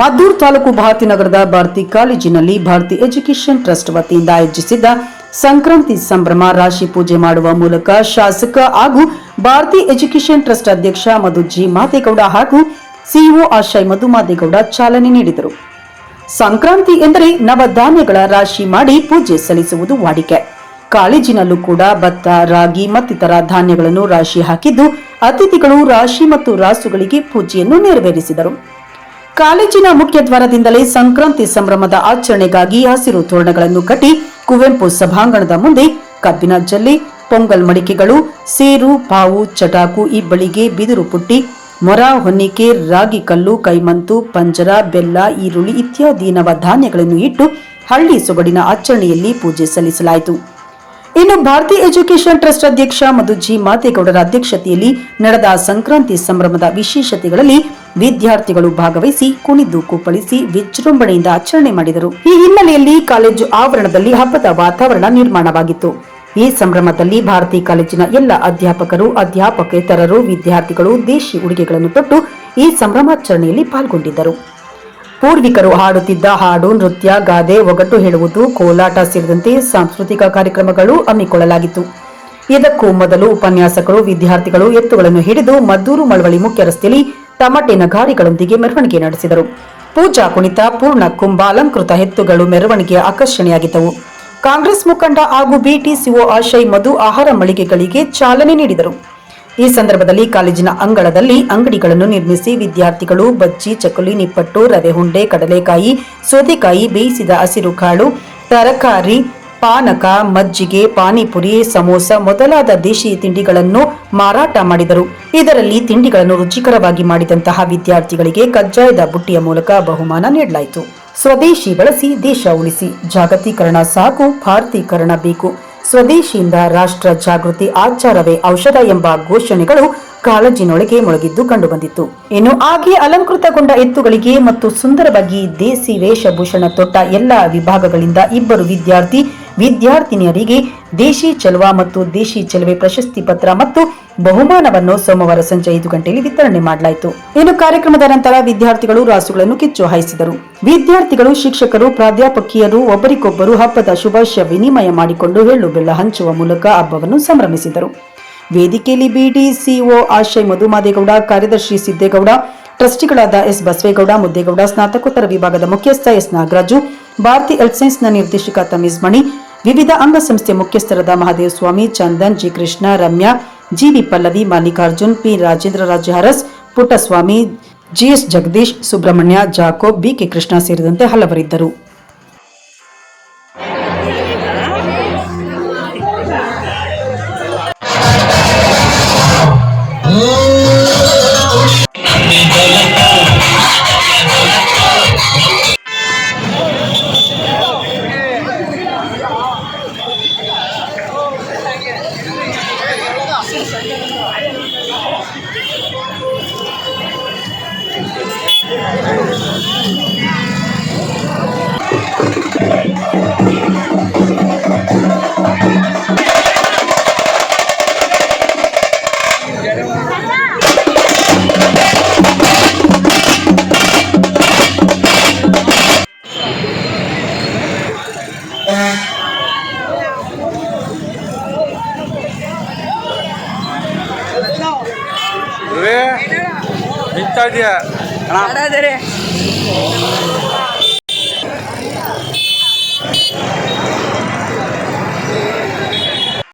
ಮದ್ದೂರು ತಾಲೂಕು ಭಾರತೀನಗರದ ಭಾರತಿ ಕಾಲೇಜಿನಲ್ಲಿ Bharati education trust ವತಿಯಿಂದ ಆಯೋಜಿಸಿದ್ದ ಸಂಕ್ರಾಂತಿ ಸಂಭ್ರಮ ರಾಶಿ ಪೂಜೆ ಮಾಡುವ ಮೂಲಕ ಶಾಸಕ ಹಾಗೂ ಭಾರತಿ ಎಜುಕೇಷನ್ ಟ್ರಸ್ಟ್ ಅಧ್ಯಕ್ಷ ಮಧು ಜಿ ಮಾದೇಗೌಡ ಹಾಗೂ ಸಿಇಒ ಆಶಯ್ ಮಧು ಮಾದೇಗೌಡ ಚಾಲನೆ ನೀಡಿದರು. ಸಂಕ್ರಾಂತಿ ಎಂದರೆ ನವಧಾನ್ಯಗಳ ರಾಶಿ ಮಾಡಿ ಪೂಜೆ ಸಲ್ಲಿಸುವುದು ವಾಡಿಕೆ. ಕಾಲೇಜಿನಲ್ಲೂ ಕೂಡ ಭತ್ತ, ರಾಗಿ ಮತ್ತಿತರ ಧಾನ್ಯಗಳನ್ನು ರಾಶಿ ಹಾಕಿದ್ದು ಅತಿಥಿಗಳು ರಾಶಿ ಮತ್ತು ರಾಸುಗಳಿಗೆ ಪೂಜೆಯನ್ನು ನೆರವೇರಿಸಿದರು. ಕಾಲೇಜಿನ ಮುಖ್ಯ ದ್ವಾರದಿಂದಲೇ ಸಂಕ್ರಾಂತಿ ಸಂಭ್ರಮದ ಆಚರಣೆಗಾಗಿ ಹಸಿರು ತೋರಣಗಳನ್ನು ಕಟ್ಟಿ ಕುವೆಂಪು ಸಭಾಂಗಣದ ಮುಂದೆ ಕಬ್ಬಿನ ಜಲ್ಲೆ, ಪೊಂಗಲ್ ಮಡಿಕೆಗಳು, ಸೇರು, ಪಾವು, ಚಟಾಕು, ಇಬ್ಬಳಿಗೆ, ಬಿದಿರು ಪುಟ್ಟಿ, ಮೊರ, ಹೊನ್ನಿಕೆ, ರಾಗಿ ಕಲ್ಲು, ಕೈಮಂತು, ಪಂಜರ, ಬೆಲ್ಲ, ಈರುಳ್ಳಿ ಇತ್ಯಾದಿ ನವಧಾನ್ಯಗಳನ್ನು ಇಟ್ಟು ಹಳ್ಳಿ ಸೊಗಡಿನ ಆಚರಣೆಯಲ್ಲಿ ಪೂಜೆ ಸಲ್ಲಿಸಲಾಯಿತು. ಇನ್ನು ಭಾರತಿ ಎಜುಕೇಷನ್ ಟ್ರಸ್ಟ್ ಅಧ್ಯಕ್ಷ ಮಧು ಜಿ ಮಾದೇಗೌಡರ ಅಧ್ಯಕ್ಷತೆಯಲ್ಲಿ ನಡೆದ ಸಂಕ್ರಾಂತಿ ಸಂಭ್ರಮದ ವಿಶೇಷತೆಗಳಲ್ಲಿ ವಿದ್ಯಾರ್ಥಿಗಳು ಭಾಗವಹಿಸಿ ಕುಣಿದು ಕುಪ್ಪಳಿಸಿ ವಿಜೃಂಭಣೆಯಿಂದ ಆಚರಣೆ ಮಾಡಿದರು. ಈ ಹಿನ್ನೆಲೆಯಲ್ಲಿ ಕಾಲೇಜು ಆವರಣದಲ್ಲಿ ಹಬ್ಬದ ವಾತಾವರಣ ನಿರ್ಮಾಣವಾಗಿತ್ತು. ಈ ಸಂಭ್ರಮದಲ್ಲಿ ಭಾರತಿ ಕಾಲೇಜಿನ ಎಲ್ಲ ಅಧ್ಯಾಪಕರು, ಅಧ್ಯಾಪಕೇತರರು, ವಿದ್ಯಾರ್ಥಿಗಳು ದೇಶಿ ಉಡುಗೆಗಳನ್ನು ತೊಟ್ಟು ಈ ಸಂಭ್ರಮಾಚರಣೆಯಲ್ಲಿ ಪಾಲ್ಗೊಂಡಿದ್ದರು. ಪೂರ್ವಿಕರು ಹಾಡುತ್ತಿದ್ದ ಹಾಡು, ನೃತ್ಯ, ಗಾದೆ, ಒಗಟು ಹೇಳುವುದು, ಕೋಲಾಟ ಸೇರಿದಂತೆ ಸಾಂಸ್ಕೃತಿಕ ಕಾರ್ಯಕ್ರಮಗಳು ಹಮ್ಮಿಕೊಳ್ಳಲಾಗಿತ್ತು. ಇದಕ್ಕೂ ಮೊದಲು ಉಪನ್ಯಾಸಕರು, ವಿದ್ಯಾರ್ಥಿಗಳು ಎತ್ತುಗಳನ್ನು ಹಿಡಿದು ಮದ್ದೂರು ಮಳವಳ್ಳಿ ಮುಖ್ಯ ರಸ್ತೆಯಲ್ಲಿ ತಮಟೆ ನಗಾರಿಗಳೊಂದಿಗೆ ಮೆರವಣಿಗೆ ನಡೆಸಿದರು. ಪೂಜಾ ಕುಣಿತ, ಪೂರ್ಣ ಕುಂಭ, ಅಲಂಕೃತ ಎತ್ತುಗಳು ಮೆರವಣಿಗೆಯ ಆಕರ್ಷಣೆಯಾಗಿದ್ದವು. ಕಾಂಗ್ರೆಸ್ ಮುಖಂಡ ಹಾಗೂ ಬಿಟಿಸಿಒ ಆಶಯ್ ಮಧು ಆಹಾರ ಮಳಿಗೆಗಳಿಗೆ ಚಾಲನೆ ನೀಡಿದರು. ಈ ಸಂದರ್ಭದಲ್ಲಿ ಕಾಲೇಜಿನ ಅಂಗಳದಲ್ಲಿ ಅಂಗಡಿಗಳನ್ನು ನಿರ್ಮಿಸಿ ವಿದ್ಯಾರ್ಥಿಗಳು ಬಜ್ಜಿ, ಚಕ್ಕುಲಿ, ನಿಪ್ಪಟ್ಟು, ರವೆ ಉಂಡೆ, ಕಡಲೆಕಾಯಿ, ಸೌತೆಕಾಯಿ, ಬೇಯಿಸಿದ ಹಸಿರು ಕಾಳು, ತರಕಾರಿ, ಪಾನಕ, ಮಜ್ಜಿಗೆ, ಪಾನಿಪುರಿ, ಸಮೋಸ ಮೊದಲಾದ ದೇಶಿ ತಿಂಡಿಗಳನ್ನು ಮಾರಾಟ ಮಾಡಿದರು. ಇದರಲ್ಲಿ ತಿಂಡಿಗಳನ್ನು ರುಚಿಕರವಾಗಿ ಮಾಡಿದಂತಹ ವಿದ್ಯಾರ್ಥಿಗಳಿಗೆ ಕಜ್ಜಾಯದ ಬುಟ್ಟಿಯ ಮೂಲಕ ಬಹುಮಾನ ನೀಡಲಾಯಿತು. ಸ್ವದೇಶಿ ಬಳಸಿ ದೇಶ ಉಳಿಸಿ, ಜಾಗತೀಕರಣ ಸಾಕು, ಭಾರತೀಕರಣ ಬೇಕು, ಸ್ವದೇಶಿಯಿಂದ ರಾಷ್ಟ್ರ ಜಾಗೃತಿ, ಆಚಾರವೇ ಔಷಧ ಎಂಬ ಘೋಷಣೆಗಳು ಕಾಲೇಜಿನೊಳಗೆ ಮೊಳಗಿದ್ದು ಕಂಡುಬಂದಿತ್ತು. ಇನ್ನು ಹಾಗೆ ಅಲಂಕೃತಗೊಂಡ ಎತ್ತುಗಳಿಗೆ ಮತ್ತು ಸುಂದರವಾಗಿ ದೇಸಿ ವೇಷಭೂಷಣ ತೊಟ್ಟ ಎಲ್ಲ ವಿಭಾಗಗಳಿಂದ ಇಬ್ಬರು ವಿದ್ಯಾರ್ಥಿನಿಯರಿಗೆ ದೇಶಿ ಚೆಲುವ ಮತ್ತು ದೇಶಿ ಚೆಲುವೆ ಪ್ರಶಸ್ತಿ ಪತ್ರ ಮತ್ತು ಬಹುಮಾನವನ್ನು ಸೋಮವಾರ ಸಂಜೆ 5 ಗಂಟೆಯಲ್ಲಿ ವಿತರಣೆ ಮಾಡಲಾಯಿತು. ಇನ್ನು ಕಾರ್ಯಕ್ರಮದ ನಂತರ ವಿದ್ಯಾರ್ಥಿಗಳು ರಾಸುಗಳನ್ನು ಕಿಚ್ಚು ಹಾಯಿಸಿದರು. ವಿದ್ಯಾರ್ಥಿಗಳು, ಶಿಕ್ಷಕರು, ಪ್ರಾಧ್ಯಾಪಕಿಯರು ಒಬ್ಬರಿಗೊಬ್ಬರು ಹಬ್ಬದ ಶುಭಾಶಯ ವಿನಿಮಯ ಮಾಡಿಕೊಂಡು ಎಳ್ಳು ಬೆಲ್ಲ ಹಂಚುವ ಮೂಲಕ ಹಬ್ಬವನ್ನು ಸಂಭ್ರಮಿಸಿದರು. ವೇದಿಕೆಯಲ್ಲಿ ಬಿಡಿಸಿಒ ಆಶಯ್ ಮಧು ಮಾದೇಗೌಡ, ಕಾರ್ಯದರ್ಶಿ ಸಿದ್ದೇಗೌಡ, ಟ್ರಸ್ಟಿಗಳಾದ ಎಸ್ ಬಸವೇಗೌಡ, ಮುದ್ದೇಗೌಡ, ಸ್ನಾತಕೋತ್ತರ ವಿಭಾಗದ ಮುಖ್ಯಸ್ಥ ಎಸ್ ನಾಗರಾಜು, ಭಾರತಿ ಹೆಲ್ತ್ ಸೈನ್ಸ್ನ ನಿರ್ದೇಶಕ ತಮೀಜ್ ಮಣಿ, ವಿವಿಧ ಅಂಗಸಂಸ್ಥೆ ಮುಖ್ಯಸ್ಥರಾದ Mahadeva Swamy, Chandan, G Krishna, Ramya, GV Pallavi, Mallikarjun, P Rajendra Rajaharas, Puttaswamy, GS Jagadish, Subrahmanya, Jacob, BK Krishna ಸೇರಿದಂತೆ ಹಲವರಿದ್ದರು. ನಿಂತ ಇದೆಯಾ